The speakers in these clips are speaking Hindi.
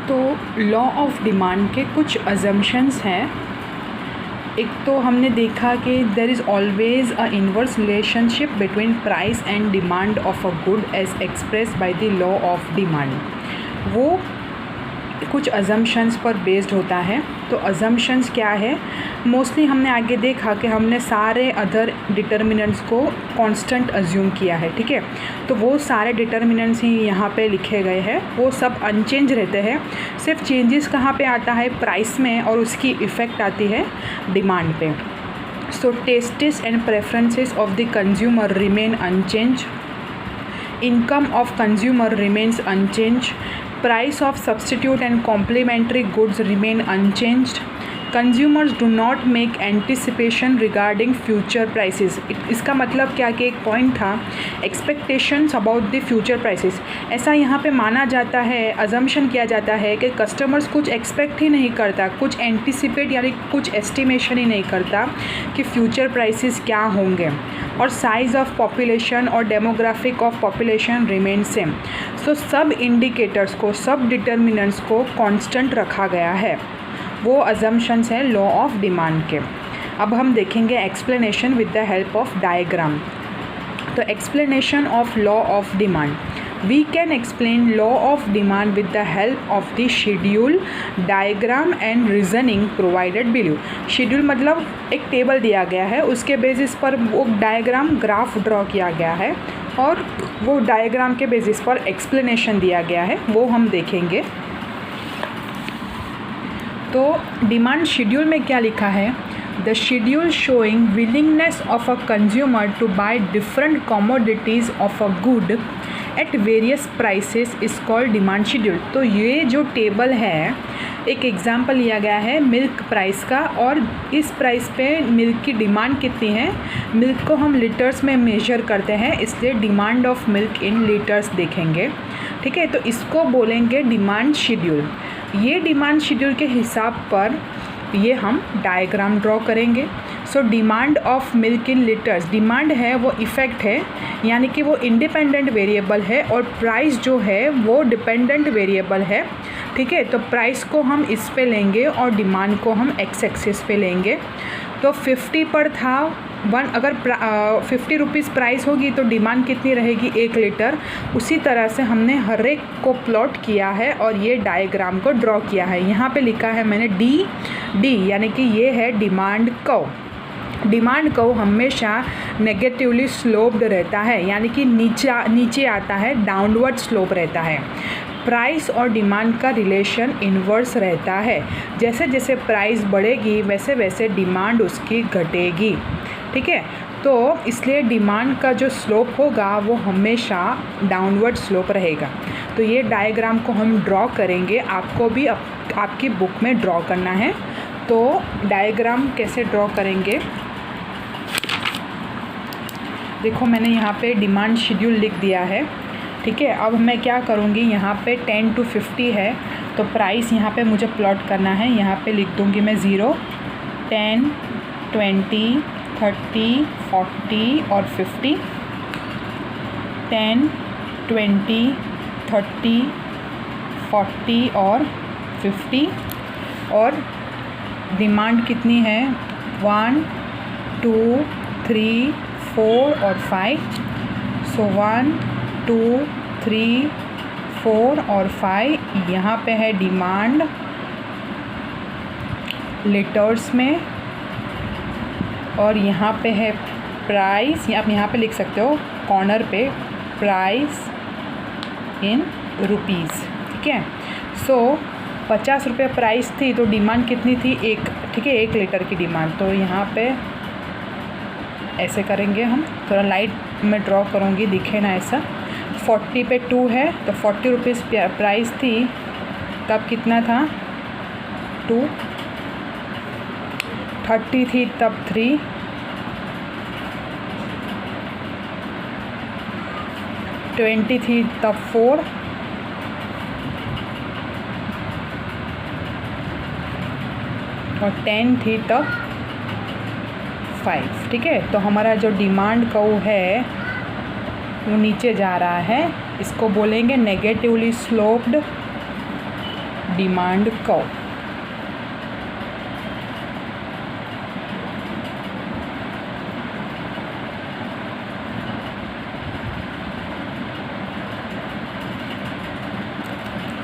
तो लॉ ऑफ डिमांड के कुछ अजम्पशंस हैं। एक तो हमने देखा कि there is always a inverse relationship between price and demand of a good as express by the law of demand. वो कुछ अजम्पशंस पर बेस्ड होता है। तो अजम्पशंस क्या है, मोस्टली हमने आगे देखा कि हमने सारे अदर डिटर्मिनेंट्स को कांस्टेंट अज्यूम किया है, ठीक है। तो वो सारे डिटर्मिनेंट्स ही यहाँ पे लिखे गए हैं, वो सब अनचेंज रहते हैं। सिर्फ चेंजेस कहाँ पे आता है, प्राइस में, और उसकी इफ़ेक्ट आती है डिमांड पे। So tests and preferences of the consumer remain unchanged, income of consumer remains unchanged, price of substitute and complementary goods remain unchanged, consumers do not make anticipation regarding future prices। इसका मतलब क्या कि एक पॉइंट था expectations about the future prices। ऐसा यहाँ पे माना जाता है, assumption किया जाता है कि कस्टमर्स कुछ एक्सपेक्ट ही नहीं करता, कुछ एंटिसिपेट यानी कुछ एस्टिमेशन ही नहीं करता कि फ्यूचर प्राइसेस क्या होंगे, और साइज़ ऑफ पॉपुलेशन और demographic of population remain same. So सब इंडिकेटर्स को, सब डिटर्मिनेंट्स को कांस्टेंट रखा गया है। वो अजम्पशंस हैं लॉ ऑफ डिमांड के। अब हम देखेंगे explanation with the help of diagram. तो explanation of law of demand, we can explain law of demand with the help of the schedule, diagram and reasoning provided below। Schedule मतलब एक टेबल दिया गया है, उसके बेसिस पर वो डायग्राम, ग्राफ ड्रॉ किया गया है, और वो डायग्राम के बेसिस पर एक्सप्लेनेशन दिया गया है, वो हम देखेंगे। तो डिमांड शेड्यूल में क्या लिखा है, the schedule showing willingness of a consumer to buy different commodities of a good at various prices is called demand schedule. तो ये जो टेबल है, एक एग्जांपल लिया गया है मिल्क प्राइस का, और इस प्राइस पे मिल्क की डिमांड कितनी है। मिल्क को हम लीटर्स में मेजर करते हैं, इसलिए demand of milk in litres देखेंगे, ठीक है। तो इसको बोलेंगे डिमांड शेड्यूल। ये डिमांड शेड्यूल के हिसाब पर ये हम डायग्राम ड्रॉ करेंगे। So demand of milk in litres, demand है वो इफ़ेक्ट है, यानी कि वो इंडिपेंडेंट वेरिएबल है, और प्राइस जो है वो डिपेंडेंट वेरिएबल है, ठीक है। तो प्राइस को हम इस पे लेंगे और डिमांड को हम एक्स एक्सिस पे लेंगे। तो 50 पर था अगर 50 रुपीज़ प्राइस होगी तो डिमांड कितनी रहेगी, 1 लीटर। उसी तरह से हमने हर एक को प्लॉट किया है और ये डायग्राम को ड्रॉ किया है। यहाँ पे लिखा है मैंने डी यानी कि ये है डिमांड कर्व। डिमांड कर्व हमेशा नेगेटिवली स्लोप्ड रहता है, यानी कि नीचे आता है, डाउनवर्ड स्लोप रहता है। प्राइस और डिमांड का रिलेशन इन्वर्स रहता है, जैसे जैसे प्राइस बढ़ेगी वैसे वैसे डिमांड उसकी घटेगी, ठीक है। तो इसलिए डिमांड का जो स्लोप होगा वो हमेशा डाउनवर्ड स्लोप रहेगा। तो ये डायग्राम को हम ड्रॉ करेंगे, आपको भी आपकी बुक में ड्रॉ करना है। तो डायग्राम कैसे ड्रॉ करेंगे, देखो मैंने यहाँ पे डिमांड शेड्यूल लिख दिया है, ठीक है। अब मैं क्या करूँगी, यहाँ पे 10 to 50 है, तो प्राइस यहाँ पे मुझे प्लॉट करना है। यहाँ पे लिख दूँगी मैं 0, 10, 20, 30, 40 और 50, 10, 20, 30, 40 और 50, और डिमांड कितनी है, 1, 2, 3, 4 और 5। सो 1, 2, 3, 4 और 5 यहाँ पे है डिमांड लीटर्स में, और यहाँ पे है प्राइस, आप यहाँ पे लिख सकते हो कॉर्नर पे, प्राइस इन रुपीज़, ठीक है। सो 50 रुपये प्राइस थी तो डिमांड कितनी थी, 1, ठीक है, 1 लीटर की डिमांड। तो यहाँ पे ऐसे करेंगे हम, थोड़ा लाइट में ड्रॉ करूँगी, दिखे ना ऐसा। 40 पे 2 है, तो 40 रुपीज़ प्राइस थी, तब कितना था, 2। 30 थी तब 3, 20 थी तब 4, और 10 थी तब 5, ठीक है। तो हमारा जो डिमांड कर्व है वो नीचे जा रहा है, इसको बोलेंगे नेगेटिवली स्लोप्ड डिमांड कर्व।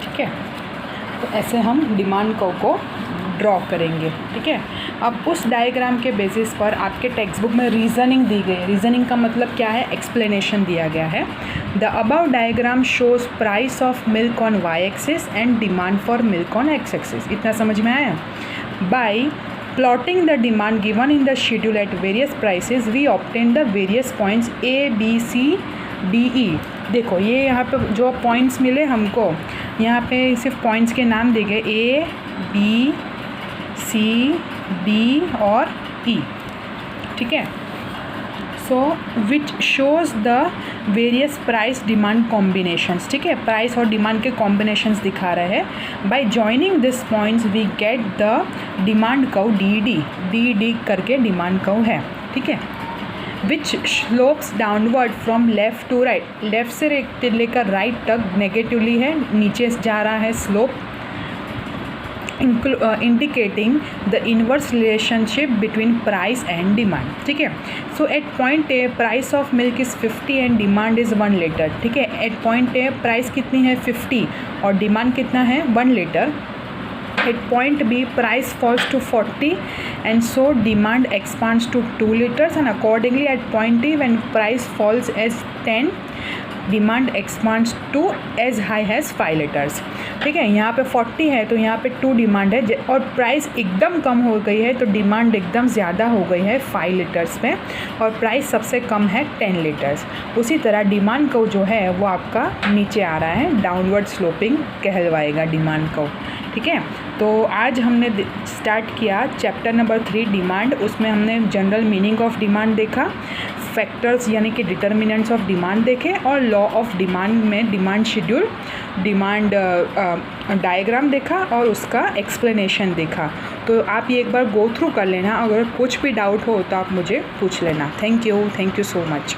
ठीक है, तो ऐसे हम डिमांड कर्व को ड्रॉ करेंगे। ठीक है, अब उस डायग्राम के बेसिस पर आपके टेक्स्ट बुक में रीजनिंग दी गई है। रीजनिंग का मतलब क्या है, एक्सप्लेनेशन दिया गया है। The above diagram shows price of milk on Y axis and demand for milk on X axis. इतना समझ में आया? By plotting the demand given in the schedule at various prices we obtain the various points A B C D E. देखो ये यहाँ पे जो पॉइंट्स मिले हमको, यहाँ पे सिर्फ पॉइंट्स के नाम दिए गए, ए बी सी डी और ई। ठीक है, so which shows the various price demand combinations. ठीक है, प्राइस और डिमांड के कॉम्बिनेशंस दिखा रहे हैं। By joining this points we get the demand curve D D करके डिमांड कर्व है। ठीक है, which slopes downward from left to right, left से लेकर राइट तक नेगेटिवली है, नीचे जा रहा है slope, indicating the inverse relationship between price and demand. ठीक है, so at point A price of milk is 50 and demand is 1 liter. ठीक है, at point A price कितनी है 50 और डिमांड कितना है 1 litre. At point B price falls to 40 and so demand expands to 2 liters, and accordingly at point D when price falls as 10 demand expands to as high as 5 litres. ठीक है, यहाँ पे 40 है तो यहाँ पे 2 डिमांड है, और प्राइस एकदम कम हो गई है तो डिमांड एकदम ज़्यादा हो गई है 5 लीटर्स में, और प्राइस सबसे कम है 10 लीटर्स. उसी तरह डिमांड कर्व जो है वो आपका नीचे आ रहा है, डाउनवर्ड स्लोपिंग कहलवाएगा डिमांड कर्व. ठीक है, तो आज हमने स्टार्ट किया चैप्टर नंबर 3 डिमांड. उसमें हमने जनरल मीनिंग ऑफ डिमांड देखा, फैक्टर्स यानी कि डिटर्मिनेंट्स ऑफ डिमांड देखे, और लॉ ऑफ डिमांड में डिमांड शेड्यूल, डिमांड डायग्राम देखा और उसका एक्सप्लेनेशन देखा. तो आप ये एक बार गो थ्रू कर लेना, अगर कुछ भी डाउट हो तो आप मुझे पूछ लेना. Thank you so much.